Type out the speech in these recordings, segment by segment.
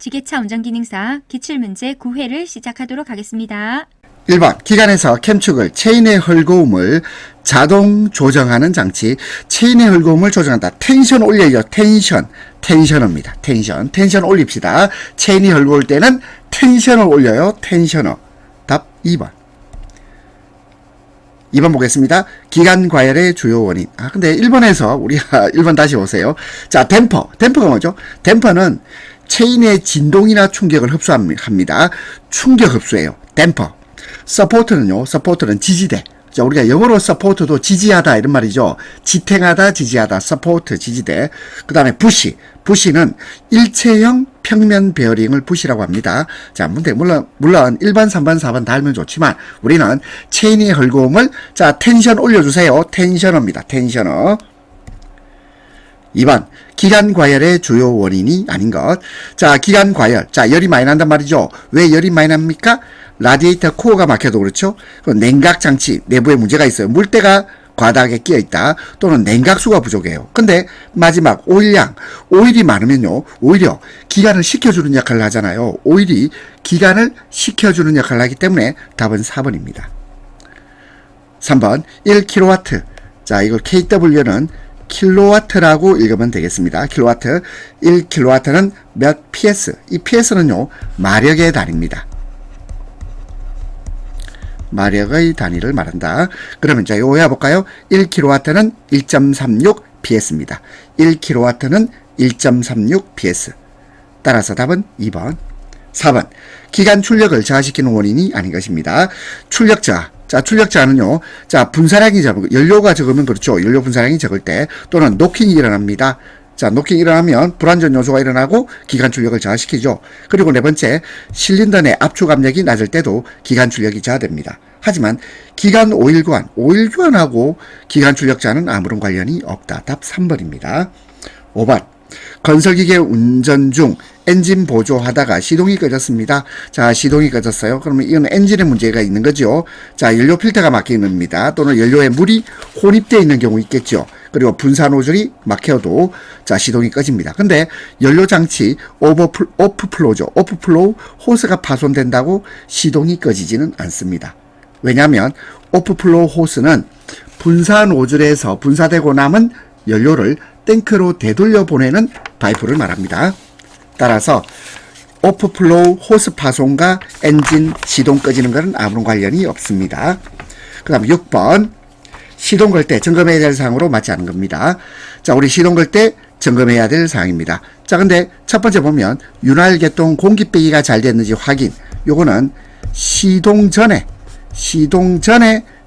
지게차 운전기능사 기출문제 9회를 시작하도록 하겠습니다. 1번 기관에서 캠축을 체인의 헐거움을 자동 조정하는 장치. 체인의 헐거움을 조정한다. 텐션 올려요. 텐셔너입니다. 텐션 올립시다. 체인이 헐거울 때는 텐션을 올려요. 텐셔너. 답 2번. 2번 보겠습니다. 기관 과열의 주요 원인. 근데 1번에서 우리가 1번 다시 보세요. 자, 댐퍼가 뭐죠? 댐퍼는 체인의 진동이나 충격을 흡수합니다. 충격 흡수예요. 댐퍼. 서포트는 지지대. 자, 우리가 영어로 서포트도 지지하다 이런 말이죠. 지탱하다, 지지하다, 서포트, 지지대. 그 다음에 부시는 일체형 평면 베어링을 부시라고 합니다. 자, 물론 1번, 3번, 4번 다 알면 좋지만 우리는 체인의 헐거움을 자, 텐션 올려주세요. 텐셔너입니다. 텐셔너. 2번 기관 과열의 주요 원인이 아닌 것. 자, 기관 과열. 자, 열이 많이 난단 말이죠. 왜 열이 많이 납니까? 라디에이터 코어가 막혀도 그렇죠. 냉각 장치 내부에 문제가 있어요. 물때가 과다하게 끼어 있다. 또는 냉각수가 부족해요. 근데 마지막 오일이 많으면요, 오히려 기관을 식혀주는 역할을 하잖아요. 오일이 기관을 식혀주는 역할을 하기 때문에 답은 4번입니다. 3번 1kW. 자, 이걸 KW는 킬로와트라고 읽으면 되겠습니다. 킬로와트. 1킬로와트는 몇 PS? 이 PS는요, 마력의 단위입니다. 마력의 단위를 말한다. 그러면 자, 이거 해볼까요? 1kW는 1.36 PS입니다. 1kW는 1.36 PS. 따라서 답은 2번. 4번. 기관 출력을 저하시키는 원인이 아닌 것입니다. 출력 저하. 자, 출력 저하는요, 자, 분사량이 적으면, 연료가 적으면 그렇죠. 연료 분사량이 적을 때, 또는 노킹이 일어납니다. 자, 노킹이 일어나면 불완전 요소가 일어나고 기관 출력을 저하시키죠. 그리고 네 번째, 실린더 내 압축 압력이 낮을 때도 기관 출력이 저하됩니다. 하지만 기관 오일 교환하고 기관 출력 저하는 아무런 관련이 없다. 답 3번입니다. 5번. 건설기계 운전 중 엔진 보조하다가 시동이 꺼졌습니다. 자, 시동이 꺼졌어요. 그러면 이건 엔진에 문제가 있는 거죠. 자, 연료 필터가 막히는 겁니다. 또는 연료에 물이 혼입되어 있는 경우 있겠죠. 그리고 분사 노즐이 막혀도 자, 시동이 꺼집니다. 근데 연료 장치 오프플로우 호스가 파손된다고 시동이 꺼지지는 않습니다. 왜냐하면 오프플로우 호스는 분사 노즐에서 분사되고 남은 연료를 탱크로 되돌려 보내는 파이프를 말합니다. 따라서 오프플로우 호스 파손과 엔진 시동 꺼지는 것은 아무런 관련이 없습니다. 그 다음 6번. 시동 걸 때 점검해야 될 사항으로 맞지 않은 겁니다. 자, 우리 시동 걸 때 점검해야 될 사항입니다. 자, 근데 첫 번째 보면 윤활 개통 공기 빼기가 잘 됐는지 확인. 요거는 시동 전에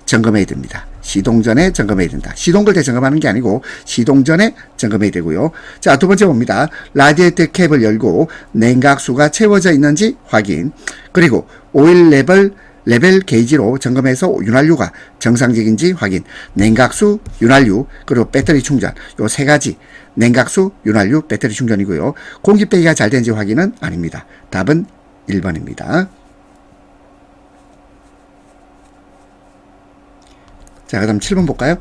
점검해야 됩니다. 시동 전에 점검해야 된다. 시동 걸 때 점검하는 게 아니고 시동 전에 점검해야 되고요. 자, 두 번째 봅니다. 라디에이터 캡을 열고 냉각수가 채워져 있는지 확인. 그리고 오일 레벨 게이지로 점검해서 윤활유가 정상적인지 확인. 냉각수, 윤활유, 그리고 배터리 충전. 요 세 가지. 냉각수, 윤활유, 배터리 충전이고요. 공기 빼기가 잘 되는지 확인은 아닙니다. 답은 1번입니다. 자, 그 다음 7번 볼까요?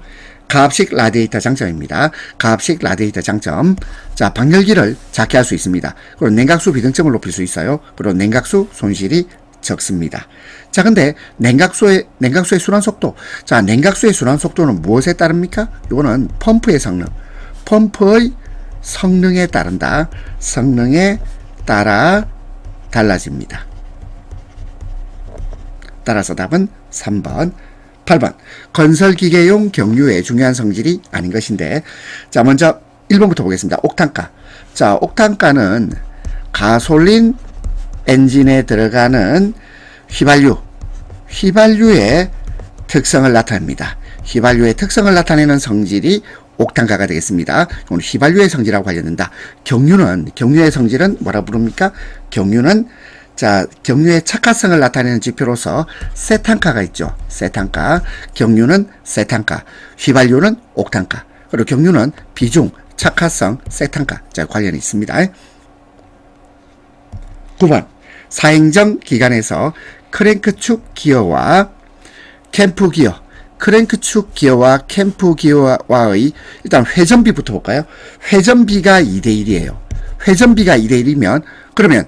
가압식 라디에이터 장점입니다. 가압식 라디에이터 장점. 자, 방열기를 작게 할 수 있습니다. 그리고 냉각수 비등점을 높일 수 있어요. 그리고 냉각수 손실이 적습니다. 자, 근데 냉각수의 순환 속도. 자, 냉각수의 순환 속도는 무엇에 따릅니까? 이거는 펌프의 성능에 따른다. 성능에 따라 달라집니다. 따라서 답은 3번. 8번. 건설기계용 경유의 중요한 성질이 아닌 것인데, 자, 먼저 1번부터 보겠습니다. 옥탄가. 자, 옥탄가는 가솔린 엔진에 들어가는 휘발유의 특성을 나타냅니다. 휘발유의 특성을 나타내는 성질이 옥탄가가 되겠습니다. 이건 휘발유의 성질하고 관련된다. 경유의 성질은 뭐라 부릅니까? 자, 경유의 착화성을 나타내는 지표로서 세탄가가 있죠. 세탄가. 경유는 세탄가. 휘발유는 옥탄가. 그리고 경유는 비중, 착화성, 세탄가. 자, 관련이 있습니다. 9번. 사행정 기관에서 크랭크축 기어와 캠프 기어. 크랭크축 기어와 캠프 기어와의 일단 회전비부터 볼까요? 회전비가 2대1이에요. 회전비가 2대1이면 그러면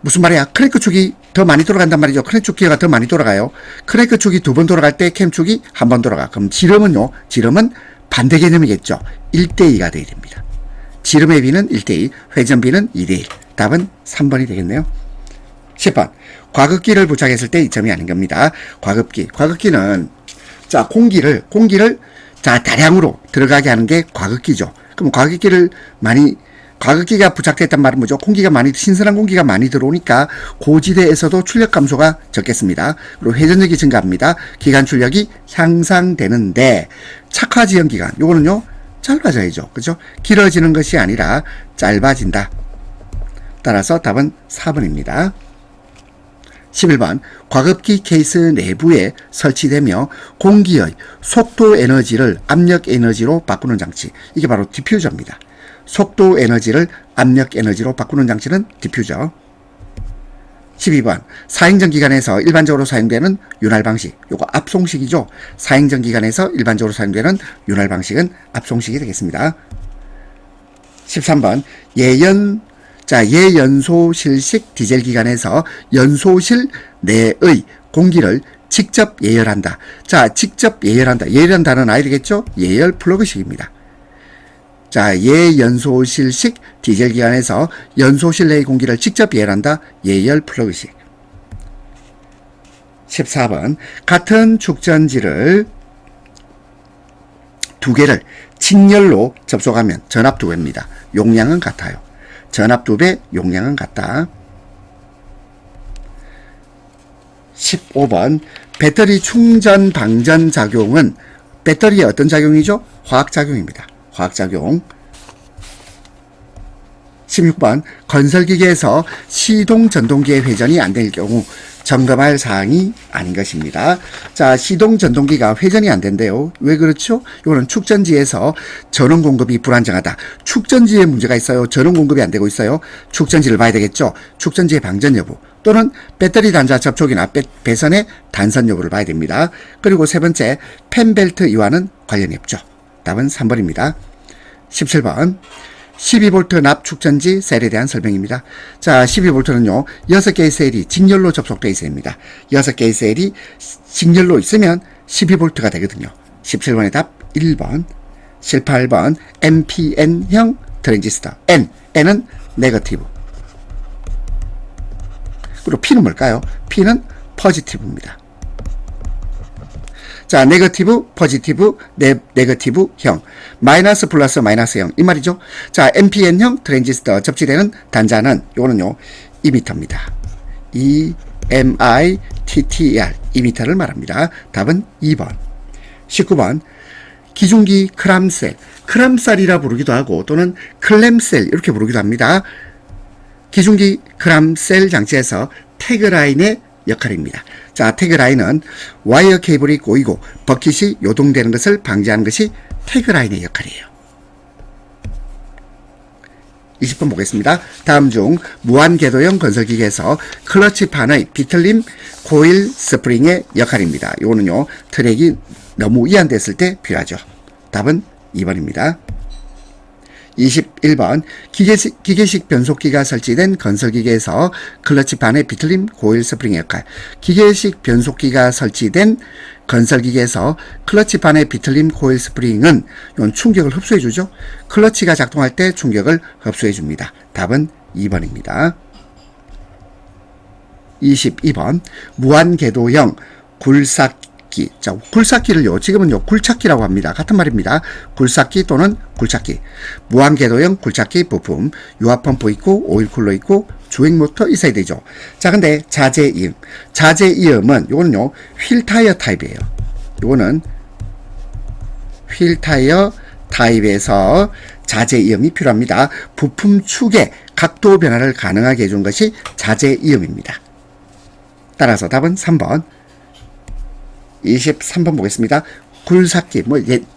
무슨 말이야? 크랭크 축이 더 많이 돌아간단 말이죠. 크랭크 축 기어가 더 많이 돌아가요. 크랭크 축이 2번 돌아갈 때 캠 축이 1번 돌아가. 그럼 지름은요? 지름은 반대 개념이겠죠. 1대2가 돼야 됩니다. 지름의 비는 1대2, 회전비는 2대1. 답은 3번이 되겠네요. 10번. 과급기를 부착했을 때 이점이 아닌 겁니다. 과급기는 자, 공기를 자, 다량으로 들어가게 하는 게 과급기죠. 그럼 과급기가 부착됐단 말은 뭐죠? 신선한 공기가 많이 들어오니까 고지대에서도 출력 감소가 적겠습니다. 그리고 회전력이 증가합니다. 기관 출력이 향상되는데 착화지연 기간, 요거는요, 짧아져야죠. 그죠? 길어지는 것이 아니라 짧아진다. 따라서 답은 4번입니다. 11번. 과급기 케이스 내부에 설치되며 공기의 속도 에너지를 압력 에너지로 바꾸는 장치. 이게 바로 디퓨저입니다. 속도 에너지를 압력 에너지로 바꾸는 장치는 디퓨저. 12번. 사행전 기관에서 일반적으로 사용되는 윤활 방식. 요거 압송식이죠. 사행전 기관에서 일반적으로 사용되는 윤활 방식은 압송식이 되겠습니다. 13번. 예연소실식 디젤 기관에서 연소실 내의 공기를 직접 예열한다. 자, 직접 예열한다. 예열한다는 아이 되겠죠? 예열 플러그식입니다. 자, 예연소실식 디젤 기관에서 연소실 내의 공기를 직접 예열한다. 예열 플러그식. 14번. 같은 축전지를 두 개를 직렬로 접속하면 전압 2배입니다. 용량은 같아요. 전압 2배, 용량은 같다. 15번. 배터리 충전 방전 작용은 배터리의 어떤 작용이죠? 화학작용입니다. 화학작용. 16번. 건설기계에서 시동 전동기의 회전이 안 될 경우 점검할 사항이 아닌 것입니다. 자, 시동 전동기가 회전이 안 된대요. 왜 그렇죠? 이거는 축전지에서 전원 공급이 불안정하다. 축전지에 문제가 있어요. 전원 공급이 안 되고 있어요. 축전지를 봐야 되겠죠. 축전지의 방전 여부 또는 배터리 단자 접촉이나 배선의 단선 여부를 봐야 됩니다. 그리고 세 번째, 펜벨트 이와는 관련이 없죠. 답은 3번입니다. 17번. 12V 납 축전지 셀에 대한 설명입니다. 자, 12V는요, 6개의 셀이 직렬로 접속되어 있어야 합니다. 6개의 셀이 직렬로 있으면 12V가 되거든요. 17번의 답 1번. 18번. NPN형 트랜지스터. N은 네거티브. 그리고 P는 뭘까요? P는 포지티브입니다. 자, 네거티브, 포지티브, 네거티브형, 마이너스, 플러스, 마이너스형, 이 말이죠. 자, NPN형 트랜지스터 접지되는 단자는 요거는요, 2m입니다. EMITTER, 2m를 말합니다. 답은 2번. 19번. 기중기 크람셀, 크람셀이라 부르기도 하고 또는 클램셀 이렇게 부르기도 합니다. 기중기 크람셀 장치에서 태그라인의 역할입니다. 자, 태그라인은 와이어 케이블이 꼬이고 버킷이 요동되는 것을 방지하는 것이 태그라인의 역할이에요. 20번 보겠습니다. 다음 중 무한궤도형 건설기계에서 클러치판의 비틀림 코일 스프링의 역할입니다. 이거는요, 트랙이 너무 이완됐을 때 필요하죠. 답은 2번입니다. 21번. 기계식 변속기가 설치된 건설기계에서 클러치판의 비틀림 코일 스프링의 역할. 기계식 변속기가 설치된 건설기계에서 클러치판의 비틀림 코일 스프링은 이건 충격을 흡수해주죠. 클러치가 작동할 때 충격을 흡수해줍니다. 답은 2번입니다. 22번. 무한궤도형 굴삭기. 자, 굴삭기를요, 지금은요, 굴착기라고 합니다. 같은 말입니다. 굴삭기 또는 굴착기. 무한궤도형 굴착기 부품, 유압펌프 있고, 오일쿨러 있고, 주행모터 있어야 되죠. 자, 근데 자재이음. 자재이음은, 요거는요, 휠타이어 타입이에요. 요거는 휠타이어 타입에서 자재이음이 필요합니다. 부품 축의 각도 변화를 가능하게 해준 것이 자재이음입니다. 따라서 답은 3번. 23번 보겠습니다. 굴삭기,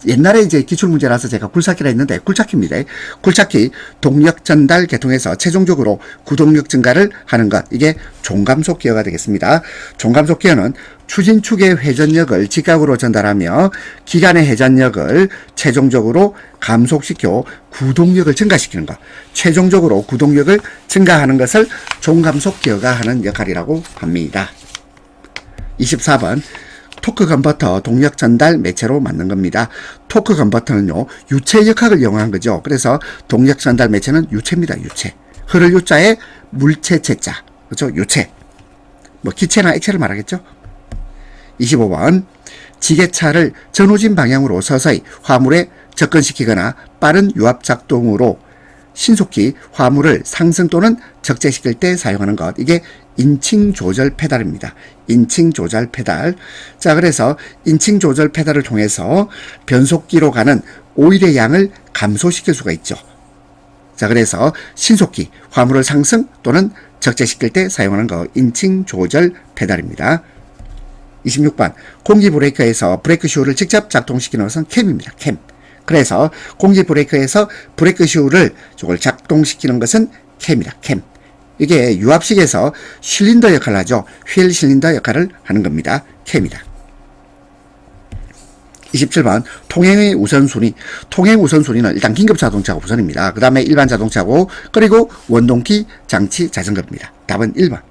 옛날에 이제 기출문제라서 제가 굴삭기라 했는데, 굴착기입니다. 굴착기, 동력 전달 계통에서 최종적으로 구동력 증가를 하는 것. 이게 종감속 기어가 되겠습니다. 종감속 기어는 추진축의 회전력을 직각으로 전달하며 기관의 회전력을 최종적으로 감속시켜 구동력을 증가시키는 것. 최종적으로 구동력을 증가하는 것을 종감속 기어가 하는 역할이라고 합니다. 24번. 토크 컨버터 동력 전달 매체로 만든 겁니다. 토크 컨버터는요, 유체 역학을 이용한 거죠. 그래서 동력 전달 매체는 유체입니다. 유체. 흐를 유자에 물체 체자. 그렇죠? 유체. 기체나 액체를 말하겠죠. 25번. 지게차를 전후진 방향으로 서서히 화물에 접근시키거나 빠른 유압 작동으로 신속히 화물을 상승 또는 적재시킬 때 사용하는 것. 이게 인칭 조절 페달입니다. 인칭 조절 페달. 자, 그래서 인칭 조절 페달을 통해서 변속기로 가는 오일의 양을 감소시킬 수가 있죠. 자, 그래서 신속히 화물을 상승 또는 적재시킬 때 사용하는 것. 인칭 조절 페달입니다. 26번. 공기 브레이커에서 브레이크 슈를 직접 작동시키는 것은 캠입니다. 캠. 그래서 공기 브레이커에서 브레이크 슈를 저걸 작동시키는 것은 캠이다. 캠. 이게 유압식에서 실린더 역할을 하죠. 휠 실린더 역할을 하는 겁니다. 캠이다. 27번. 통행의 우선순위. 통행 우선순위는 일단 긴급자동차가 우선입니다. 그 다음에 일반 자동차고, 그리고 원동기 장치 자전거입니다. 답은 1번.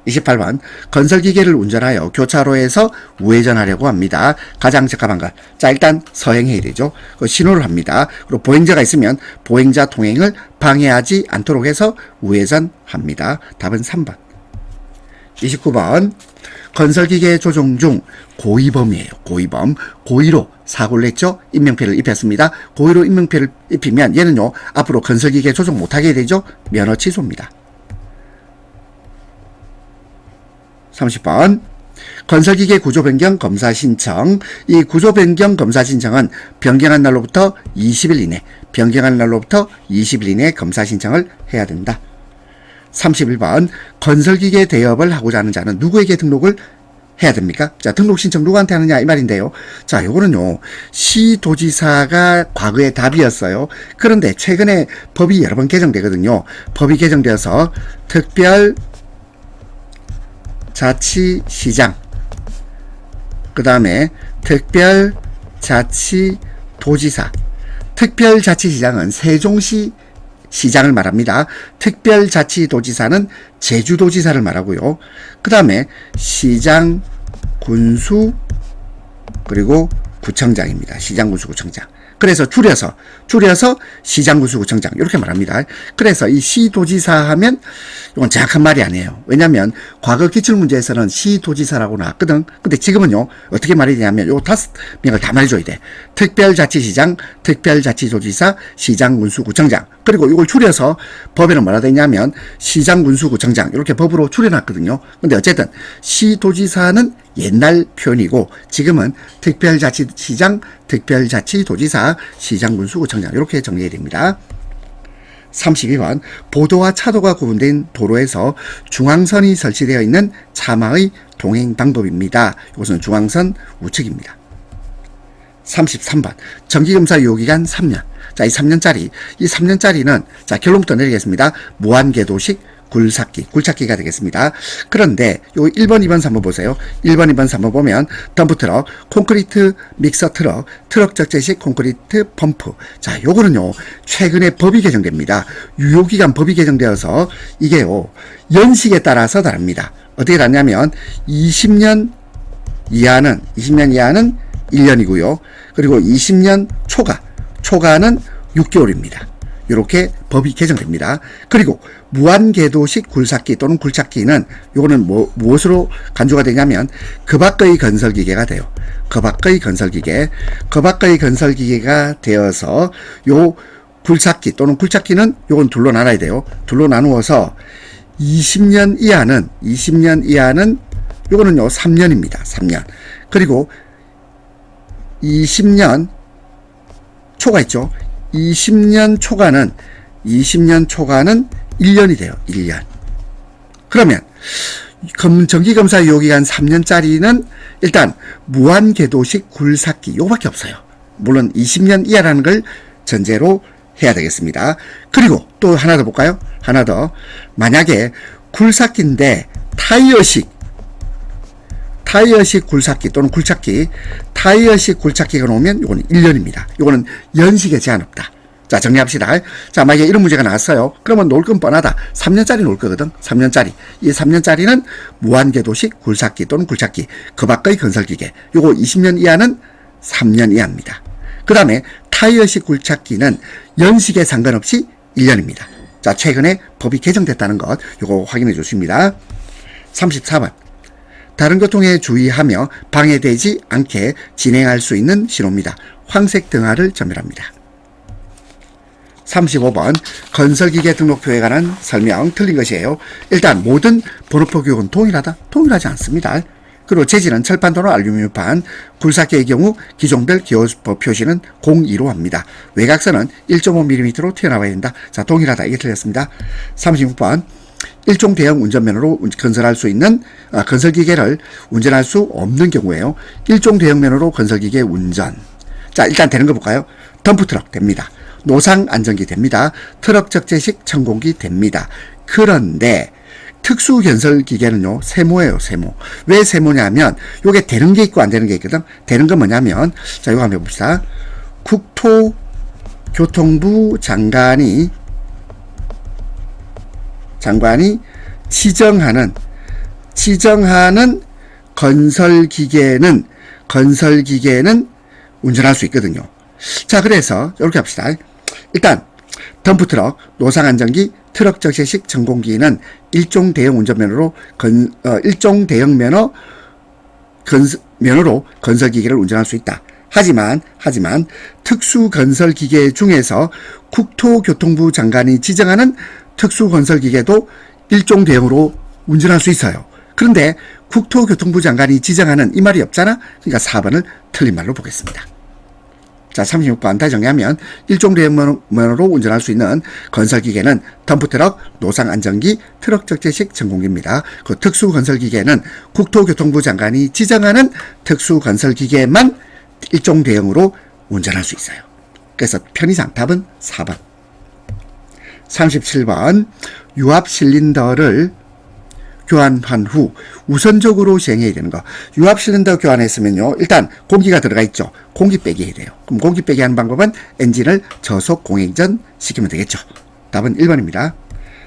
28번. 건설기계를 운전하여 교차로에서 우회전하려고 합니다. 가장 적합한 것. 자, 일단 서행해야 되죠. 신호를 합니다. 그리고 보행자가 있으면 보행자 통행을 방해하지 않도록 해서 우회전합니다. 답은 3번. 29번. 건설기계 조종 중 고의범이에요. 고의범. 고의로 사고를 냈죠. 인명피해를 입혔습니다. 고의로 인명피해를 입히면 얘는요, 앞으로 건설기계 조종 못하게 되죠. 면허 취소입니다. 30번. 건설기계 구조변경 검사 신청. 이 구조변경 검사 신청은 변경한 날로부터 20일 이내, 변경한 날로부터 20일 이내 검사 신청을 해야 된다. 31번. 건설기계 대업을 하고자 하는 자는 누구에게 등록을 해야 됩니까? 자, 등록 신청 누구한테 하느냐 이 말인데요. 자, 요거는요, 시도지사가 과거에 답이었어요. 그런데 최근에 법이 여러 번 개정되거든요. 법이 개정되어서 특별 자치시장, 그 다음에 특별자치도지사. 특별자치시장은 세종시 시장을 말합니다. 특별자치도지사는 제주도지사를 말하고요. 그 다음에 시장, 군수, 그리고 구청장입니다. 시장, 군수, 구청장. 그래서 줄여서 시장, 군수, 구청장 이렇게 말합니다. 그래서 이 시도지사 하면 이건 정확한 말이 아니에요. 왜냐하면 과거 기출문제에서는 시도지사라고 나왔거든. 근데 지금은요, 어떻게 말이 되냐면 요 5명을 다 말해줘야 돼. 특별자치시장, 특별자치도지사, 시장, 군수, 구청장. 그리고 이걸 줄여서 법에는 뭐라 되냐면 시장, 군수, 구청장 이렇게 법으로 줄여놨거든요. 근데 어쨌든 시도지사는 옛날 표현이고 지금은 특별자치시장, 특별자치도지사, 시장, 군수, 구청장 이렇게 정리해야 됩니다. 32번. 보도와 차도가 구분된 도로에서 중앙선이 설치되어 있는 차마의 동행 방법입니다. 이것은 중앙선 우측입니다. 33번. 정기검사 유효기간 3년. 자, 이 3년짜리는 자, 결론부터 내리겠습니다. 무한궤도식 굴착기가 되겠습니다. 그런데 요 1번, 2번, 3번 보세요. 1번, 2번, 3번 보면 덤프트럭, 콘크리트 믹서 트럭 적재식 콘크리트 펌프. 자, 요거는요, 최근에 법이 개정됩니다. 유효기간 법이 개정되어서 이게요, 연식에 따라서 다릅니다. 어떻게 다르냐면 20년 이하는 1년이고요. 그리고 20년 초과는 6개월입니다. 이렇게 법이 개정됩니다. 그리고 무한궤도식 굴삭기 또는 굴착기는 요거는 무엇으로 간주가 되냐면 그 밖의 건설기계가 돼요. 그 밖의 건설기계가 되어서 요 굴착기 또는 굴착기는 요건 둘로 나눠야 돼요. 둘로 나누어서 20년 이하는 요거는요 3년입니다. 3년. 그리고 20년 초과 있죠. 20년 초과는 1년이 돼요. 1년. 그러면 정기검사 유효기간 3년짜리는 일단 무한궤도식 굴삭기 요거밖에 없어요. 물론 20년 이하라는 걸 전제로 해야 되겠습니다. 그리고 또 하나 더 볼까요? 하나 더. 만약에 굴삭기인데 타이어식 굴삭기 또는 굴착기, 타이어식 굴착기가 나오면 이거는 1년입니다. 이거는 연식에 제한 없다. 자, 정리합시다. 자, 만약에 이런 문제가 나왔어요. 그러면 놓을 건 뻔하다. 3년짜리 놓을 거거든. 3년짜리. 이 3년짜리는 무한궤도식 굴삭기 또는 굴착기, 그 밖의 건설기계. 요거 20년 이하는 3년 이하입니다. 그 다음에 타이어식 굴착기는 연식에 상관없이 1년입니다. 자, 최근에 법이 개정됐다는 것, 요거 확인해 주십니다. 34번. 다른 교통에 주의하며 방해되지 않게 진행할 수 있는 신호입니다. 황색 등화를 점멸합니다. 35번. 건설기계 등록표에 관한 설명 틀린 것이에요. 일단 모든 번호표 규격은 동일하다? 동일하지 않습니다. 그리고 재질은 철판 또는 알루미늄판, 굴삭기의 경우 기종별 기호법 표시는 02로 합니다. 외곽선은 1.5mm로 튀어나와야 된다. 자, 동일하다. 이게 틀렸습니다. 36번. 일종 대형 운전면허로 건설할 수 있는 건설기계를 운전할 수 없는 경우에요. 일종 대형면허로 건설기계 운전. 자, 일단 되는 거 볼까요? 덤프트럭 됩니다. 노상 안전기 됩니다. 트럭 적재식 천공기 됩니다. 그런데 특수 건설 기계는요, 세모예요, 세모. 왜 세모냐면, 요게 되는 게 있고 안 되는 게 있거든. 되는 건 뭐냐면, 자, 이거 한번 해봅시다. 국토교통부 장관이 지정하는 건설기계는 운전할 수 있거든요. 자, 그래서 이렇게 합시다. 일단 덤프트럭, 노상안전기, 트럭 적재식 전공기는 일종 대형 운전면허로 일종 대형 면허로 건설기계를 운전할 수 있다. 하지만 특수 건설기계 중에서 국토교통부 장관이 지정하는 특수 건설기계도 일종 대형으로 운전할 수 있어요. 그런데 국토교통부 장관이 지정하는 이 말이 없잖아. 그러니까 4번을 틀린 말로 보겠습니다. 자, 36번 다시 정리하면 일종 대형면허로 운전할 수 있는 건설기계는 덤프트럭, 노상안전기, 트럭 적재식 전공기입니다. 그 특수건설기계는 국토교통부 장관이 지정하는 특수건설기계만 일종 대형으로 운전할 수 있어요. 그래서 편의상 답은 4번. 37번. 유압 실린더를 교환한 후 우선적으로 시행해야 되는 거. 유압 실린더 교환했으면요, 일단 공기가 들어가 있죠. 공기 빼기 해야 돼요. 그럼 공기 빼기 하는 방법은 엔진을 저속 공행전 시키면 되겠죠. 답은 1번입니다.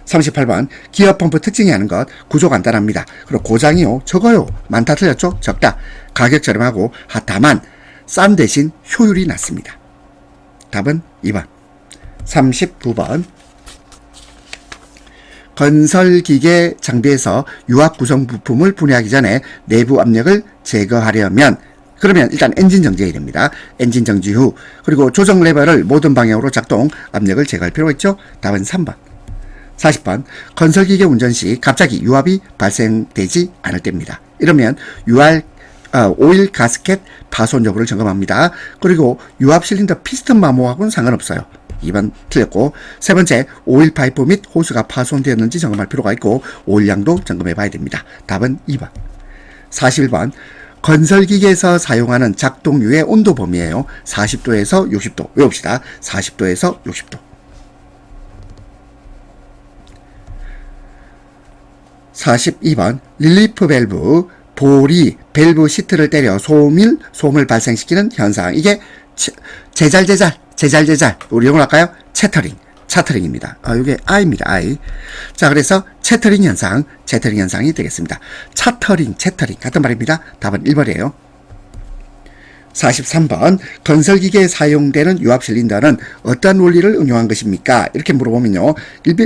38번. 기어 펌프 특징이 하는 것. 구조 간단합니다. 그리고 고장이요, 적어요. 많다 틀렸죠? 적다. 가격 저렴하고 다만 싼 대신 효율이 낮습니다. 답은 2번. 39번. 건설기계 장비에서 유압 구성 부품을 분해하기 전에 내부 압력을 제거하려면, 그러면 일단 엔진 정지해야 됩니다. 엔진 정지 후, 그리고 조정 레버를 모든 방향으로 작동, 압력을 제거할 필요가 있죠. 답은 3번. 40번. 건설기계 운전 시 갑자기 유압이 발생되지 않을 때입니다. 이러면 오일 가스켓 파손 여부를 점검합니다. 그리고 유압 실린더 피스톤 마모하고는 상관없어요. 2번 틀렸고, 세 번째, 오일 파이프 및 호스가 파손되었는지 점검할 필요가 있고 오일량도 점검해 봐야 됩니다. 답은 2번. 41번. 건설기계에서 사용하는 작동유의 온도 범위예요. 40도에서 60도. 외웁시다. 40도에서 60도. 42번. 릴리프 밸브, 볼이 밸브 시트를 때려 소음을 발생시키는 현상. 이게 제잘 우리 영어로 할까요? 차터링입니다. 이게 I입니다. I. 자, 그래서 채터링 현상이 되겠습니다. 차터링 같은 말입니다. 답은 1번이에요. 43번. 건설기계에 사용되는 유압 실린더는 어떤 원리를 응용한 것입니까? 이렇게 물어보면요,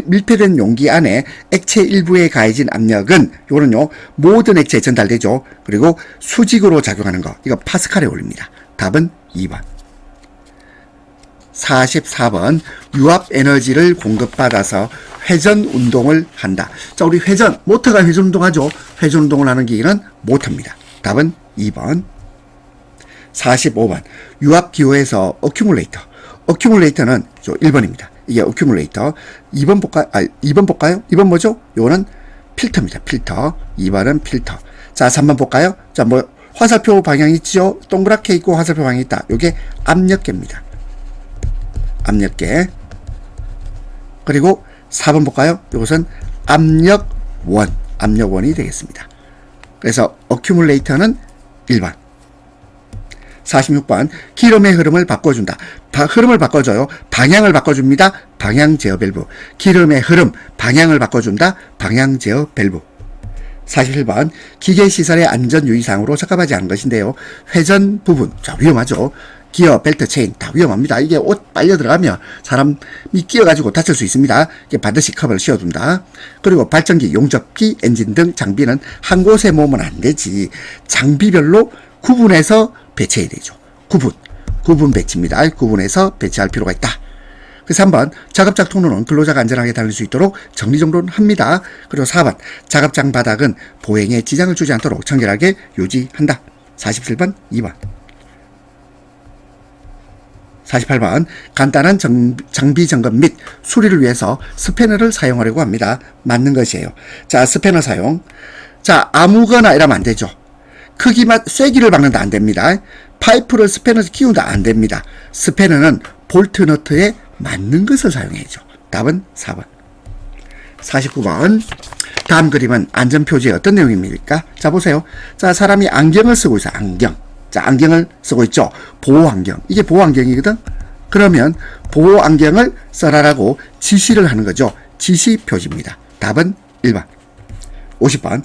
밀폐된 용기 안에 액체 일부에 가해진 압력은, 요거는요, 모든 액체에 전달되죠. 그리고 수직으로 작용하는 거, 이거 파스칼의 원리입니다. 답은 2번. 44번. 유압 에너지를 공급받아서 회전 운동을 한다. 자, 우리 모터가 회전 운동하죠. 회전 운동을 하는 기계는 모터입니다. 답은 2번. 45번. 유압 기호에서 어큐뮬레이터는 1번입니다. 이게 어큐뮬레이터. 2번 볼까요? 2번 뭐죠? 요거는 필터입니다. 필터. 2번은 필터. 자, 3번 볼까요? 자, 뭐 화살표 방향이 있죠? 동그랗게 있고 화살표 방향이 있다. 요게 압력계입니다. 압력계. 그리고 4번 볼까요? 이것은 압력원. 압력원이 되겠습니다. 그래서 어큐뮬레이터는 1번. 46번 기름의 흐름을 바꿔준다. 흐름을 바꿔줘요. 방향을 바꿔줍니다. 방향 제어 밸브. 기름의 흐름, 방향을 바꿔준다. 방향 제어 밸브. 41번 기계시설의 안전 유의사항으로 적합하지 않은 것인데요. 회전 부분, 자 위험하죠. 기어, 벨트, 체인 다 위험합니다. 이게 옷 빨려 들어가면 사람이 끼어가지고 다칠 수 있습니다. 이게 반드시 커버를 씌워둔다. 그리고 발전기, 용접기, 엔진 등 장비는 한 곳에 모으면 안 되지. 장비별로 구분해서 배치해야 되죠. 구분 배치입니다. 구분해서 배치할 필요가 있다. 그 3번 작업장 통로는 근로자가 안전하게 다닐 수 있도록 정리정돈을 합니다. 그리고 4번 작업장 바닥은 보행에 지장을 주지 않도록 청결하게 유지한다. 47번 2번 48번 간단한 장비 점검 및 수리를 위해서 스패너를 사용하려고 합니다. 맞는 것이에요. 자, 스패너 사용. 자, 아무거나 이러면 안 되죠. 크기만 쐐기를 박는다 안 됩니다. 파이프를 스패너에서 끼운다 안 됩니다. 스패너는 볼트 너트에 맞는 것을 사용해야죠. 답은 4번. 49번 다음 그림은 안전표지의 어떤 내용입니까? 자, 보세요. 자, 사람이 안경을 쓰고 있어요. 안경. 자, 안경을 쓰고 있죠. 보호안경. 이게 보호안경이거든. 그러면 보호안경을 써라라고 지시를 하는 거죠. 지시표지입니다. 답은 1번. 50번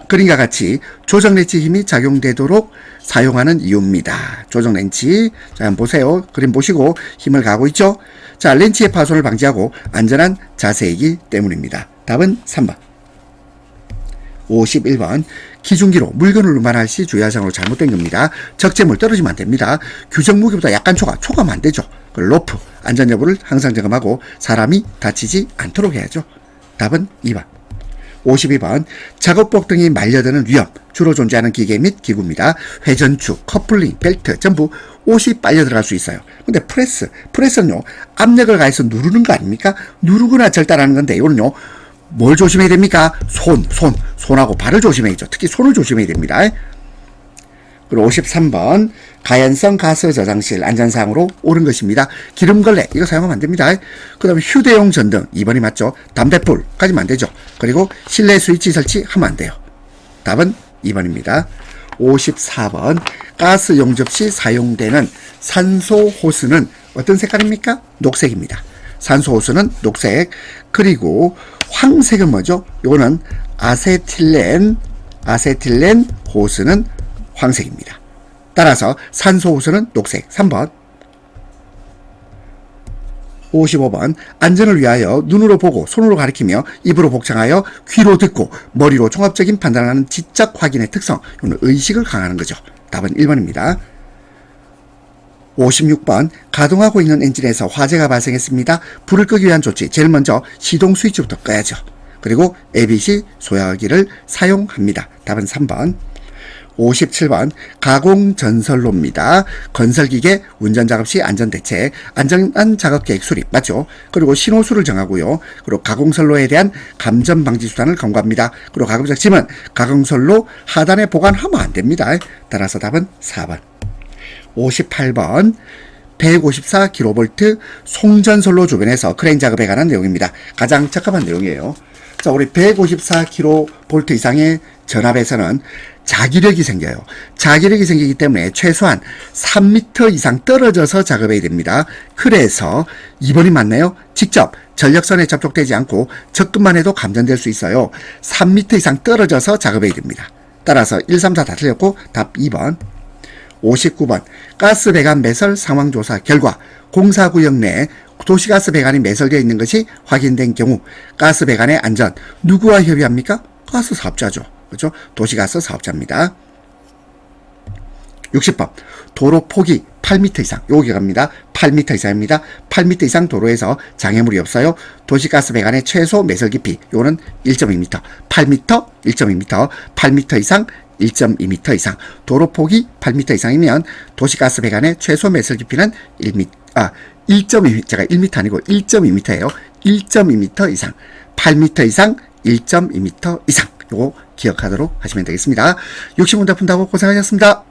그림과 같이 조정렌치 힘이 작용되도록 사용하는 이유입니다. 조정렌치. 자, 한번 보세요. 그림 보시고 힘을 가하고 있죠. 자, 렌치의 파손을 방지하고 안전한 자세이기 때문입니다. 답은 3번. 51번 기중기로 물건을 운반할 시 주의할 사항으로 잘못된 겁니다. 적재물 떨어지면 안 됩니다. 규정 무게보다 약간 초과하면 안 되죠. 로프 안전 여부를 항상 점검하고 사람이 다치지 않도록 해야죠. 답은 2번. 52번 작업복 등이 말려드는 위험 주로 존재하는 기계 및 기구입니다. 회전축, 커플링, 벨트 전부 옷이 빨려 들어갈 수 있어요. 근데 프레스는요 압력을 가해서 누르는 거 아닙니까? 누르거나 절단하는 건데 이거는요 뭘 조심해야 됩니까? 손하고 발을 조심해야죠. 특히 손을 조심해야 됩니다. 그리고 53번 가연성 가스 저장실 안전사항으로 옳은 것입니다. 기름걸레 이거 사용하면 안 됩니다. 그 다음에 휴대용 전등 2번이 맞죠. 담뱃불까지만 안 되죠. 그리고 실내 스위치 설치하면 안 돼요. 답은 2번입니다. 54번 가스 용접 시 사용되는 산소 호스는 어떤 색깔입니까? 녹색입니다. 산소 호스는 녹색. 그리고 황색은 뭐죠? 이거는 아세틸렌 호스는 황색입니다. 따라서 산소 호스는 녹색. 3번. 55번 안전을 위하여 눈으로 보고 손으로 가리키며 입으로 복창하여 귀로 듣고 머리로 종합적인 판단을 하는 지적 확인의 특성. 이거는 의식을 강화하는 거죠. 답은 1번입니다. 56번 가동하고 있는 엔진에서 화재가 발생했습니다. 불을 끄기 위한 조치 제일 먼저 시동 스위치부터 꺼야죠. 그리고 ABC 소화기를 사용합니다. 답은 3번. 57번 가공 전선로입니다. 건설기계 운전작업 시 안전대책 안전한 작업계획 수립 맞죠? 그리고 신호수를 정하고요. 그리고 가공선로에 대한 감전방지수단을 권고합니다. 그리고 가급적 짐은 가공선로 하단에 보관하면 안 됩니다. 따라서 답은 4번. 58번 154kV 송전선로 주변에서 크레인 작업에 관한 내용입니다. 가장 적합한 내용이에요. 자, 우리 154kV 이상의 전압에서는 자기력이 생겨요. 자기력이 생기기 때문에 최소한 3m 이상 떨어져서 작업해야 됩니다. 그래서 2번이 맞네요. 직접 전력선에 접촉되지 않고 접근만 해도 감전될 수 있어요. 3m 이상 떨어져서 작업해야 됩니다. 따라서 1, 3, 4 다 틀렸고 답 2번. 59번 가스 배관 매설 상황조사 결과 공사구역 내에 도시가스 배관이 매설되어 있는 것이 확인된 경우 가스 배관의 안전 누구와 협의합니까? 가스 사업자죠. 그렇죠? 도시가스 사업자입니다. 60번 도로 폭이 8m 이상 여기 갑니다. 8m 이상입니다. 8m 이상 도로에서 장애물이 없어요. 도시가스 배관의 최소 매설 깊이 요거는 1.2m 8m 1.2m 8m 이상 1.2m 이상 도로 폭이 8m 이상이면 도시가스 배관의 최소 매설 깊이는 1.2m 제가 1m 아니고 1.2m예요. 1.2m 이상 8m 이상 1.2m 이상. 요거 기억하도록 하시면 되겠습니다. 60문제 푼다고 고생하셨습니다.